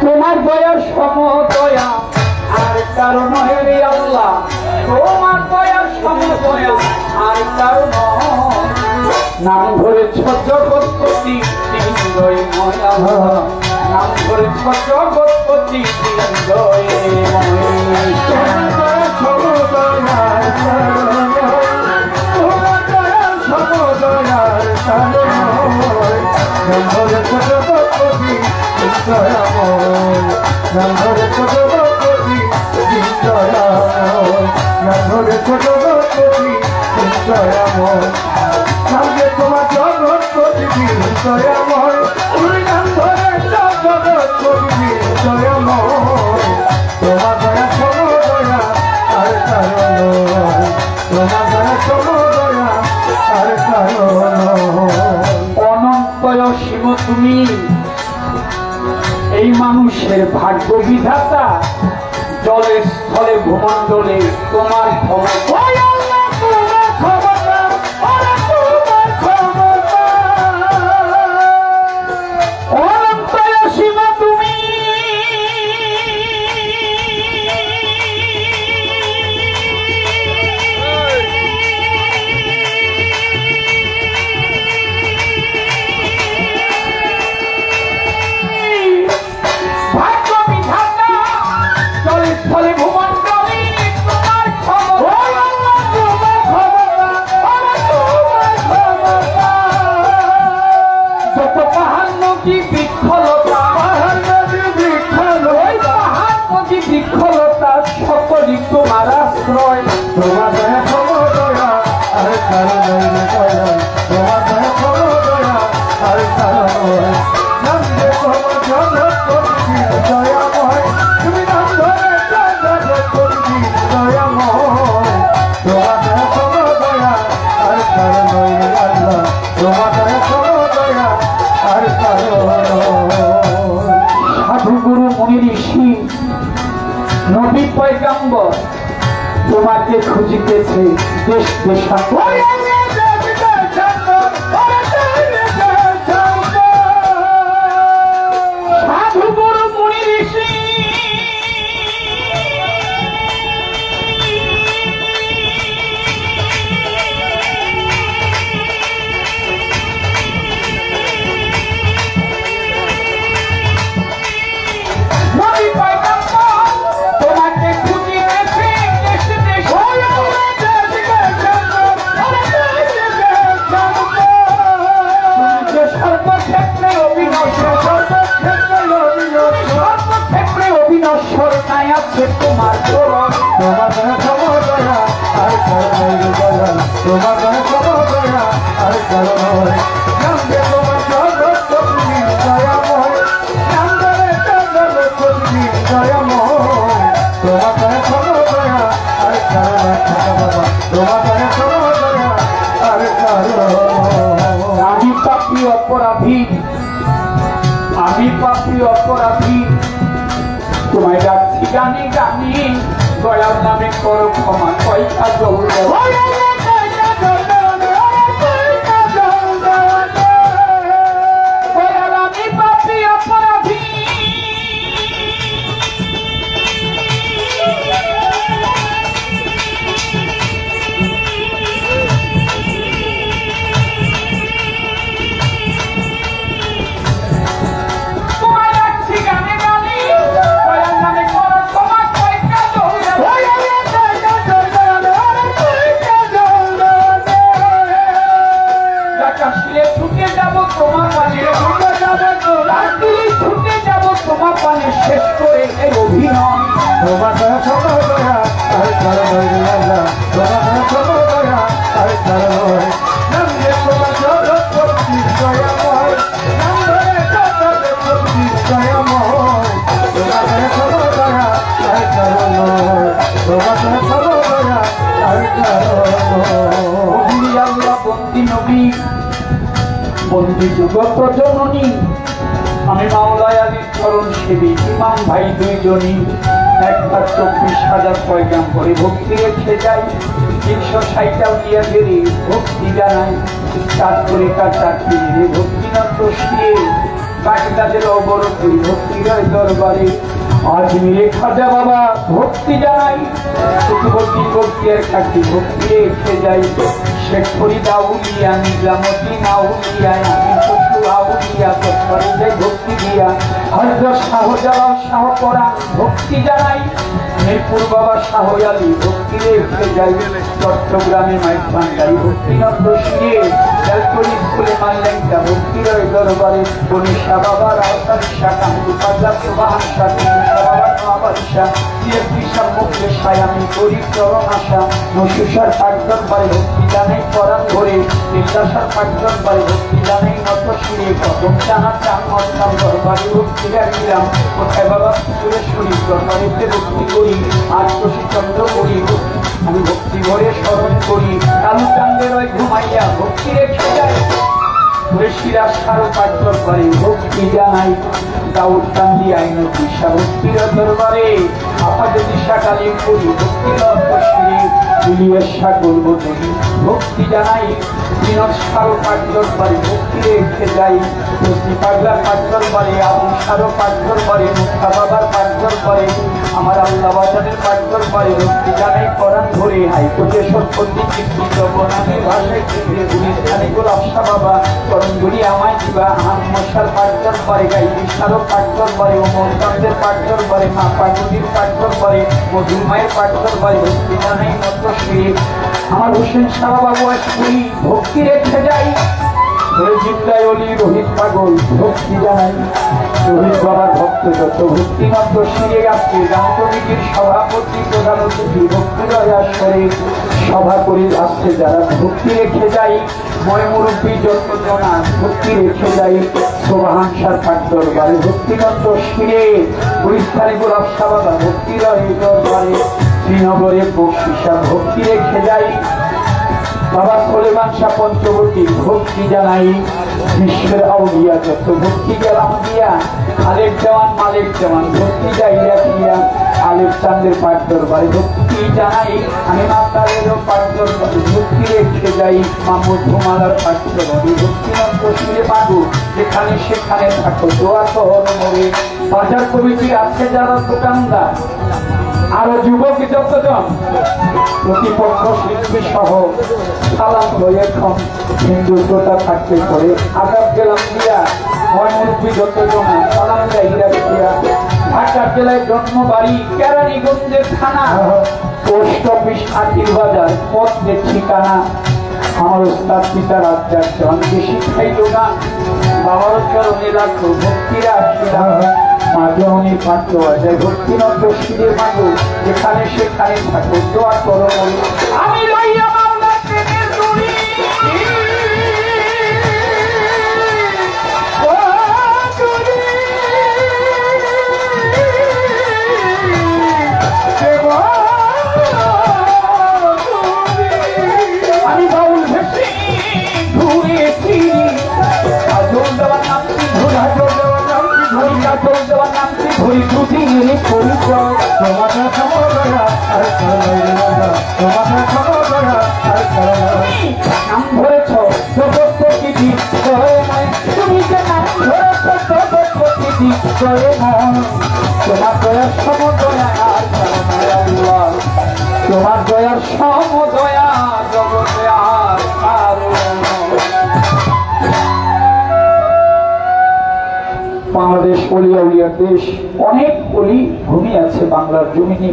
তোমার দয়ার সমদয়া আর কারণ হে আল্লাহ, তোমার দয়ার সমদয়া আর কারণ নাম ধরেছ জগৎপতি হৃদয় ময়া, নাম ধরেছ জগৎপতি হৃদয় তোমার জগৎপতি দয়াময়, তুমি নাম ধরে জগৎপতি দয়াময়, তোমার দয়া সমদয়া আর কারণ, তোমার দয়া সমদয়া আর কারণ। অনন্তয় শিব তুমি এই মানুষের ভাগ্য বিধাতা, জলে স্থলে ভূমণ্ডলে তোমার ক্ষমতা। সকলই তোমার আশ্রয়, তোমার দয়া সমদয়া আর কারণ, তোমার দয়া সমদয়া আর কারণ। নাম যে তোমার জগৎপতি দয়াময়, তুমি নাম ধরে জগৎপতি দয়াময়, তোমার দয়া সমদয়া আর কারণ আল্লাহ, তোমার দয়া সমদয়া আর কারণ। সাধু গুরু মুনি ঋষি নবী পয়গম্বর তোমাকে খুঁজিতেছে দেশ দেশান্তরে। সাধু গুরু মুনি ঋষি তোমাকে খুঁজিতেছে দেশ দেশ সর্বক্ষেত্রে অবিনশ্বর নাই আছে তোমার চরণ। তোমার খবর দয়া আর কারণ দয়া, তোমার খবর দয়া আর কারণ নামে তোমার জগৎ দয়াময়, নামে জগৎ দয়াময়। তোমার খবর দয়া আর কারণ বাবা, তোমার খবর দয়া আর কারণ। আমি পাপী অপরাধী, আমি পাপী অপরাধী, তোমায় ডাকছি গানে গানে, দয়ার নামে করো ক্ষমা, কয়টা দৌড় আমি পাপী অপরাধী। ছুটে যাব তোমার পানে, ছুটে যাব তোমার পানে, শেষ করে এই অভিনয়। তোমার খবর দয়া আর কারণ তোমার খবর দয়া আর কারণ নামে তোমার জগৎ দয়াময়, নামে জগৎ দয়াময়। তোমার খবর দয়া আর কারণ, তোমার খবর দয়া আর কারণ। আল্লাহ বন্দি নবী, বন্দি যুগত জননী, আমি মাওলায় আলীর চরণ সেবী, ইমাম ভাই দুইজনই 1,24,000 পয়গাম করে ভক্তি রেখে যাই। 360টা উলিয়া বেরি ভক্তি জানাই, কাজ করে কাজ চাকরি ভক্তি নন্দ শিয়ে, বাগদাদের অবরোধী ভক্তি রয় দরবারে। আজমিরে খাজা বাবা ভক্তি জানাই, প্রতিভক্তি ভক্তি আর খাটি ভক্তি রেখে যাই। শেখ ফরিদ আউলিয়া, নিজামুদ্দিন আউলিয়া, আমি শত্রু আউলিয়া, তৎপরে যাই ভক্তি দিয়া। হযরত শাহজালাল শাহ পরাণ ভক্তি জানাই, মিরপুর বাবা শাহ আলী ভক্তি রেখে যাই। চট্টগ্রামে মাইক ভান্ডারি ভক্তি নন্দ শিয়ে, বেলকনি স্কুলে মাল্যাংটা ভক্তি রয় দরবারে। গণেশা বাবার আওতার শাহ, কান্দু পাগলা সুবাহান শাহ, বাবার নোয়াবাদ শাহ, সিএসপি শাহ মুখে শাহ, আমি করি চরণ আশা। নশুষার পাক দরবারে ভক্তি জানাই পরাণ ধরে, নির্দাসার পাক দরবারে ভক্তি জানাই নত শিরে। কদম জানা চান মস্তাম দরবারে ভক্তি রাখিলাম, কোথায় বাবা সুরেশ্বরী দরবারেতে ভক্তি করি। আটশী চন্দ্র করি আমি ভক্তি ভরে স্মরণ করি, কালু চান্দের ওই ঘুমাইয়া ভক্তি রেখে যাই। শিরা সারো পাক দরবারে ভক্তি জানাই, দাউদ কান্দি আইন দিশা ভক্তির দরবারে। আপাদ দিশা কালী করি ভক্তি নত শিরে, ইলিয়াস সাগর বদলি ভক্তি জানাই। বিনোদ সারো পাক দরবারে ভক্তি রেখে যাই। রশ্মি পাগলা পাক দরবারে, আবু সারো পাক দরবারে, মুখা বাবার পাক দরবারে, আমার আল্লাহ বাজারের পাক দরবারে ভক্তি জানাই পরাণ ধরে। হাইকোর্টে সত্যি চিত্রিত বনামে ভাষায় চিত্রে গুলিস্থানে গোলাপ শাহ বাবা করণগুলি আমায় দিবা। মশার পাক দরবারে, গাই সারো পাক দরবারে, ওমর চন্দ্রের পাক দরবারে, মা পার্বতীর পাক দরবারে, মধুর মায়ের পাক দরবারে ভক্তি জানাই নত শিরে। আমার হোসেন শাহ বাবু আসবি ভক্তি রেখে যাই। জিল্লায় অলি রোহিত পাগল ভক্তি জানাই, রোহিত বাবার ভক্ত যত ভক্তি মত শিরে। আজকে গ্রাম কমিটির সভাপতি প্রধান অতিথি ভক্তি আসরে সভা করে আসছে যারা ভক্তি রেখে যাই। ময় মুরব্বী যত জনা ভক্তি রেখে যাই। শোভাহাংসার পাক দরবারে ভক্তি মত শিরে। গুলিস্তানে গোলাপ শাহ বাবা ভক্তি রয় দরবারে। শ্রীনগরে বক্সিসা ভক্তি রেখে যাই। বাবা সুলেমান শাহ পঞ্চবর্তী ভক্তি জানাই বিশ্বের আউলিয়া যত ভক্তি গেলাম দিয়া আলেপ জওয়ান মালিক জওয়ান ভক্তি যাইয়া দিয়া আলেপ চান্দের পাঠ দরবারে ভক্তি জানাই আমি মাতালেরও পাঠ দরবারে ভক্তি রেখে যাই মামুদ ধুমালার পাঠ দরবারে ভক্তি মন্ত্র শিরে পাবো যেখানে সেখানে থাকো দোয়া শহর মোড়ে বাজার কমিটি আছে যারা দোকানদার আরো যুবক যতজন প্রতিপক্ষ শিল্পী সহ সালাম এখন হিন্দুত্বটা থাকতে করে আদাব গেলাম দিয়া ময়মুরব্বী যতজন সালাম জাহিরা দিয়া ঢাকা জেলায় জন্ম বাড়ি কেরানীগঞ্জের থানা পোস্ট অফিস আটির বাজার পথের ঠিকানা আমার উস্তাদ পিতা রাজ্জাক জনকে শিখাইল গান বাবার চরণে রাখো ভক্তিরা আসিলাম মাঝে উনি পাঠ্য আছে ভক্তি নন্দ শিরে মাগো যেখানে সেখানে থাকো দোয়া করো আমি লইয়া মাওলার প্রেমের দড়ি আমি বাউল ভেসে ঘুরেছি আজল দেওয়ার নাম কি ঘুরে আজল দেওয়ার নাম কি ঘুরি আজল দেওয়ার নাম কি ঘুরি দুটি পরিচয় তোমাকে খবর করা আর তোমাকে খবর করা আর নাম ধরেছ জগৎপতি জয় নয় তুমি যে নাম ধরেছ জগৎপতি জয় নয় তোমার দয়ার সমদয়া আর আল্লাহ তোমার দয়ার সমদয়া জগতে আর বাংলাদেশ অলিয়া উলিয়ার দেশ অনেক অলি ভূমি আছে বাংলার জমিনে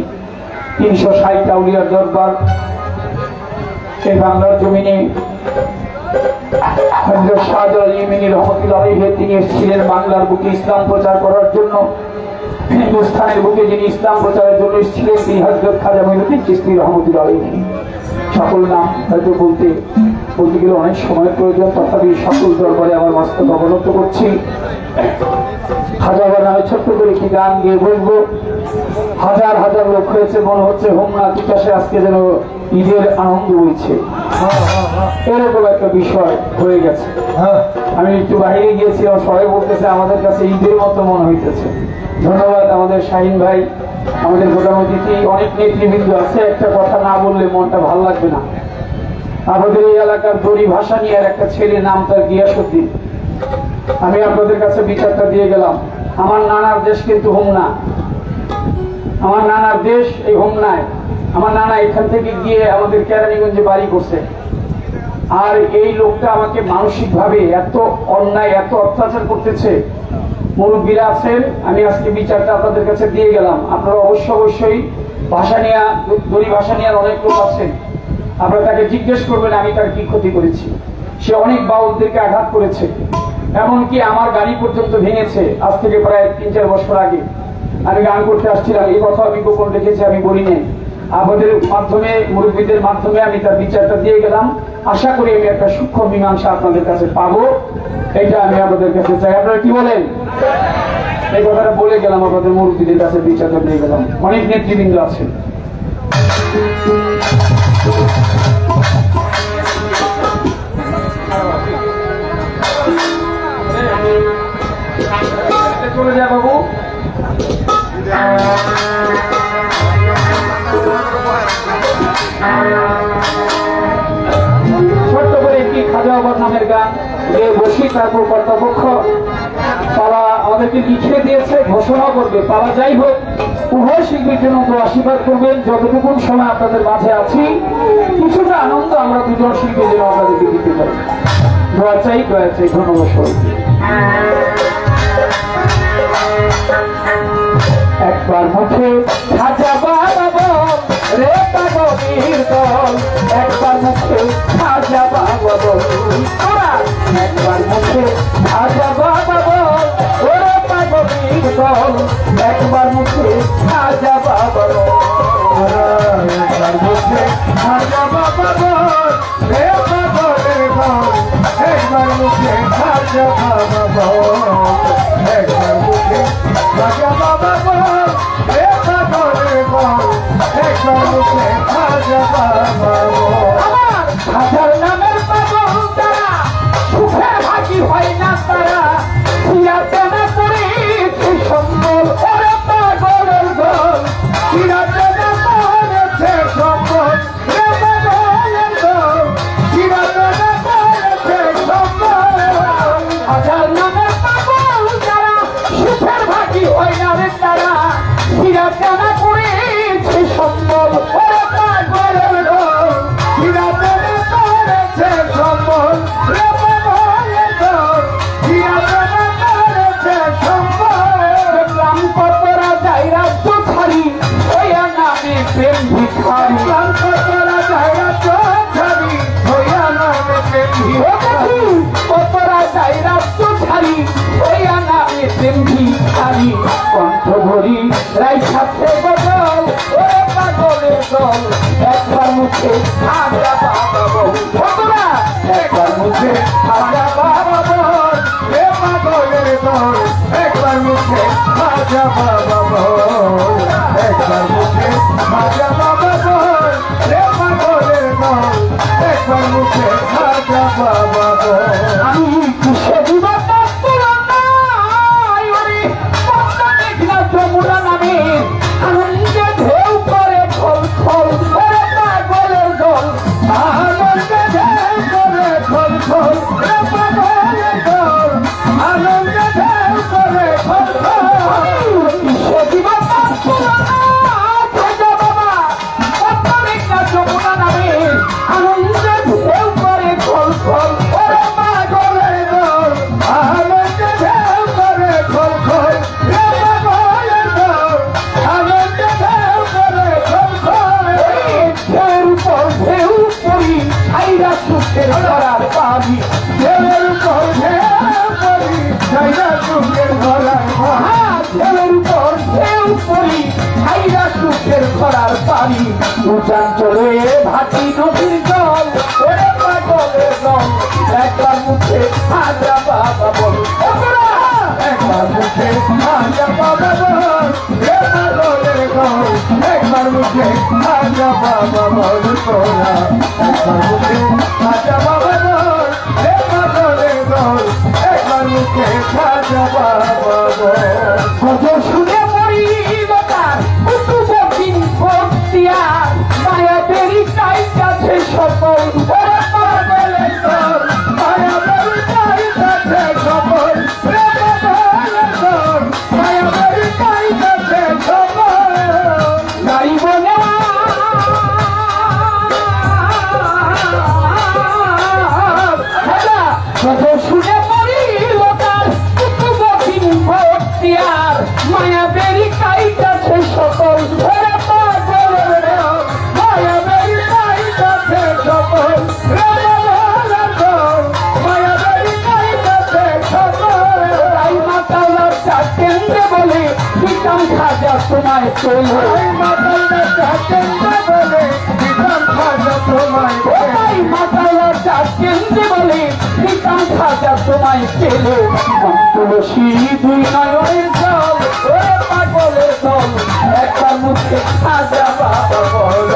360 আউলিয়ার দরবার এই বাংলার জমিনে হযরত শাহজালাল ইমানি রহমাতুল্লাহ আলাইহি তিনি এসেছিলেন বাংলার বুকে ইসলাম প্রচার করার জন্য হিন্দুস্তানের বুকে যিনি ইসলাম প্রচারের জন্য এসেছিলেন তিনি হযরত খাজা মঈনুদ্দিন চিশতি রহমাতুল্লাহ আলাইহি সকল নাম হয়তো বলতে গেলে অনেক সময় প্রয়োজন তথাপি সকল দরবারে আমার মস্তক অবনত করছি হাজার নামে ছোট্ট করে কি গান গিয়ে বলবো হাজার হাজার লোক হয়েছে মনে হচ্ছে হোমনা বিকাশে আজকে যেন ঈদের আনন্দ হয়েছে এরকম একটা বিষয় হয়ে গেছে আমি একটু বাইরে গিয়েছিলাম সবাই বলতেছে আমাদের কাছে ঈদের মতো মনে হইতেছে ধন্যবাদ আমাদের শাহিন ভাই আমাদের প্রধান অতিথি অনেক নেতৃবৃন্দ আছে একটা কথা না বললে মনটা ভালো লাগবে না আমাদের এই এলাকার দড়ি ভাষা নিয়ে একটা ছেলে নাম তার গিয়াসউদ্দিন আমি আপনাদের কাছে বিচারটা দিয়ে গেলাম আমার নানার দেশ কিন্তু হোমনা আমার নানার দেশ এই হোমনায় আমার নানা এখান থেকে গিয়ে আমাদের কেরানীগঞ্জে বাড়ি করছে আর এই লোকটা আমাকে মানসিকভাবে এত অন্যায় এত অত্যাচার করতেছে মুরব্বীরা আছেন আমি আজকে বিচারটা আপনাদের কাছে দিয়ে গেলাম আপনারা অবশ্যই ভাষা নিয়ে দড়ি ভাষা নিয়ে অনেক লোক আছেন আপনারা তাকে জিজ্ঞেস করবেন আমি তার কি ক্ষতি করেছি সে অনেক বাউলদেরকে আঘাত করেছে এমনকি আমার গাড়ি পর্যন্ত ভেঙেছে আজ থেকে প্রায় 3-4 বছর আগে আমি গান করতে আসছিলাম এই কথা আমি গোপন রেখেছি আমি বলি নাই আপনাদের মাধ্যমে মুরব্বীদের মাধ্যমে আমি তার বিচারটা দিয়ে গেলাম আশা করি আমি একটা সূক্ষ্ম মীমাংসা আপনাদের কাছে পাবো এটা আমি আপনাদের কাছে চাই আপনারা কি বলেন এই কথাটা বলে গেলাম আপনাদের মুরব্বীদের কাছে বিচারটা দিয়ে গেলাম অনেক নেতৃবৃন্দ আছে চলে যায় বাবু ছোট্ট করে একটি খাজা বাবার নামের গান যে বসি তারপর কর্তৃপক্ষ তারা আমাদেরকে লিখে দিয়েছে ঘোষণা করবে তারা যাই হোক উভয় শিল্পীর জন্য আশীর্বাদ করবেন যতটুকু সময় আপনাদের মাঝে আছি কিছুটা আনন্দ আমরা দুজন শিল্পীর জন্য আপনাদেরকে দিতে পারি দোয়া চাই ধন্যবাদ সবাইকে একবার মুখে খাজা বাবা বল রে পাগলের দল একবার মুখে খাজা বাবা বল একবার মুখে খাজা বাবা বল ওরে পাগলের দল একবার মুখে খাজা বাবা বল একবার মুখে খাজা বাবা বল রে পাগলের দল একবার মুখে খাজা বাবা বল একবার মুখে খাজা বাবা বল রে পাগলের দল একবার মুখে খাজা বাবা বল হাজার সুখের ভাগি হয় না রে তারা সিরাজানা করেছে সম্বল ওরে পাগলের দল সিরাজানা করেছে সম্বল রে পাগলের দল সিরাজানা করেছে সম্বল গ্রাম কতরা যায় রাজ্য ছাড়ি হইয়া নামে প্রেম ভিখারি গ্রাম কতরা যায় রাজ্য ছাড়ি হইয়া নামে প্রেম ভিখারি কতরা যায় রাজ্য ছাড়ি হইয়া নামে প্রেম ভিখারি কণ্ঠ ভরি রাই ছাত্রে বদল ওরে পাগলের দল একবার মুখে হাজা বাবা বল কতরা একবার মুখে হাজা বাবা বল রে পাগলের দল একবার মুখে হাজা বাবা বল একবার মুখে হাজা বাবা বল রে পাগলের দল একবার মুখে হাজা বাবা বল আমি কিসে দিবা যমুনা নামে আনন্দে ঢেউ করে খোল খোল ওরে পাগলের দল আনন্দে ঢেউ করে খোল খোল ওরে পাগলের দল আনন্দে ঢেউ করে খোল খোল কিসে দিবা খাজা বাবা অত্যধিক যমুনা নামে আনন্দে ঢেউ করে খোল খোল ওরে পাগলের দল আনন্দে ঢেউ করে খোল খোল সুখের ধরার পানি ঢেউর উপর ঢেউ পড়ি ছাইরা সুখের ধরার ঢেউর উপর ঢেউ পড়ি ছাইরা সুখের ধরার পানি উজান চলে ভাটি নদীর জল ওরে পাগলের দল একবার মুখে হাজা বাবা বল একবার মুখে হাজা বাবা বল রে পাগলের দল একবার মুখে হাজা বাবা বল তোরা একবার মুখে হাজা বাবা বল রে পাগলের দল একবার মুখে হাজা বাবা বল কত শুনে মরি বাতার উঠু বকিন ভক্তিয়ার মায়া দেরি কাই কাছে সফল ওরে পাগলের দল মায়া দেরি কাই কাছে সফল রে পাগলের দল মায়া দেরি কাই কাছে সফল গাইব নেওয়া কত শুনে মরি লোকার উঠু বকিন ভক্তিয়ার মায়া দেরি কাই কাছে সফল ওরে পাগলের দল মায়া দেরি কাই কাছে সফল রে পাগলের দল মায়া দেরি কাই কাছে সফল রাই মাতালার চাকেন্দ্রে বলে বিকাম খাজা তোমায় চলে রাই মাতালার চাকেন্দ্রে বলে বিকাম খাজা তোমায় রাই মাতালার চাকেন্দ্রে বলে বিকাম খাজা তোমায় পেলে তুলসী দুই নয়নের জল ওরে পাগলের দল একবার মুখে খাজা বাবা বল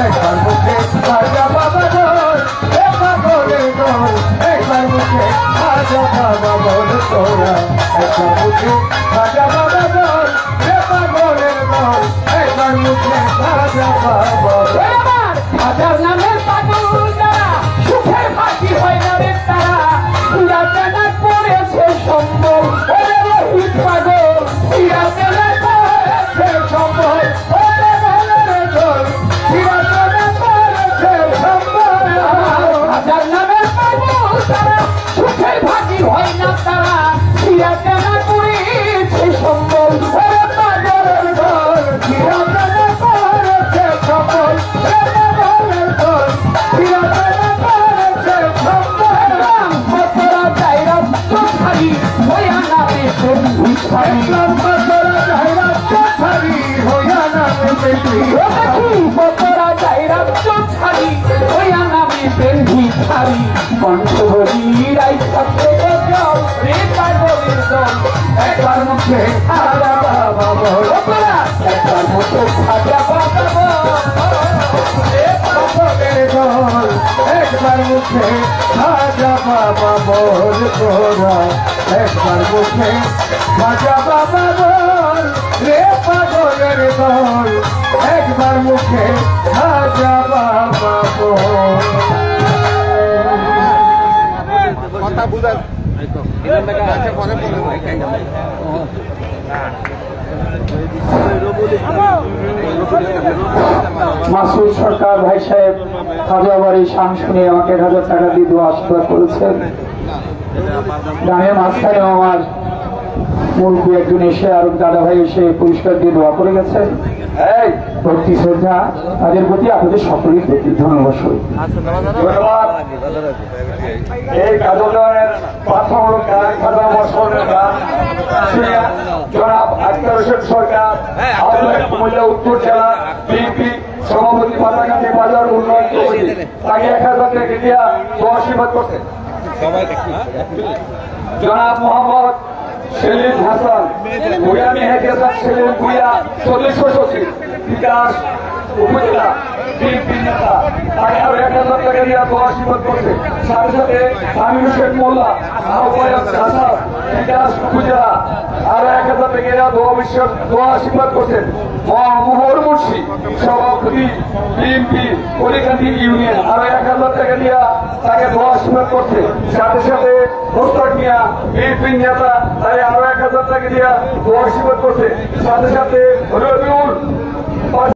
একবার মুখে খাজা বাবা বল রে পাগলের দল একবার মুখে খাজা বাবা বল তোরা একবার মুখে খাজা বাবা বল রে পাগলের দল একবার মুখে খাজা বাবা বল খাজার নামের পাগল যারা সুখের ফাঁকি হয় না রে তারা সিরাজানা করেছে সম্বল ওরে রহিত পাগল সিরাজানা করেছে সম্বল ওরে ভালোর দল সিরাজানা করেছে সম্বল খাজার নামের পাগল যারা সুখের ফাঁকি হয় না তারা সিরাজানা করেছে সম্বল ওরে পাগলের দল সিরাজানা করেছে সম্বল ওরে পাগলের দল সিরাজানা করেছে সম্বল কতরা যায় রাজ্য ছাড়ি হইয়া নামে প্রেম ভিখারি কতরা যায় রাজ্য ছাড়ি হইয়া নামে প্রেম ভিখারি কতরা যায় রাজ্য ছাড়ি হইয়া নামে প্রেম ভিখারি কণ্ঠ ভরি রাই ছাত্রে বদল রে পাগলের দল একবার মুখে হাজা বাবা বল একবার মুখে হাজা বাবা বল রে পাগলের দল একবার মুখে হাজা বাবা বল তোরা একবার মুখে হাজা বাবা বল রে পাগলের দল একবার মুখে হাজা বাবা বল কথা বুঝা মাসুদ সরকার ভাই সাহেব খাজাবাড়ি শান শুনে আমাকে 1000 টাকা দিয়ে দোয়া আশীর্বাদ করেছেন। গ্রামের মাঝখানে আমার মুরব্বী একজন এসে আরো দাদা ভাই এসে পুরস্কার দিয়ে দোয়া করে গেছেন। এই ভক্তি শ্রদ্ধা তাদের প্রতি আপনাদের সকলের প্রতি ধন্যবাদ। ধন্যবাদ। এই কাজলের প্রাথমিক গান জনাব আক্তার হোসেন সরকার কুমিল্লা উত্তর জেলা বিএনপি সভাপতি পাতাকান্দি বাজার উন্নয়ন কমিটি তাকে 1000 টাকা দিয়া দোয়া আশীর্বাদ করতেন। জনাব মোহাম্মদ সেলিম হাসান ভূয়া মেহেজান সেলিম ভূয়া সদস্য সচিব বিকাশ উপজেলা বিএনপি নেতা তাকে আরো 1000 টাকা দিয়ে দোয়া আশীর্বাদ করছে। সাথে সাথে আমির হোসেন মোল্লা আহ্বায়ক হাসান বিকাশ উপজেলা আরো 1000 টাকা দিয়ে দোয়া আশীর্বাদ করছেন। মোহর মুন্সি সভাপতি বিএনপি কলিকান্দি ইউনিয়ন আরো 1000 টাকা দিয়ে তাকে দোয়া আশীর্বাদ করছে। সাথে সাথে মোস্তাক মিয়া বিএনপি নেতা তাই আরো 1000 টাকা দিয়ে দোয়া আশীর্বাদ করছে। সাথে সাথে রবিউল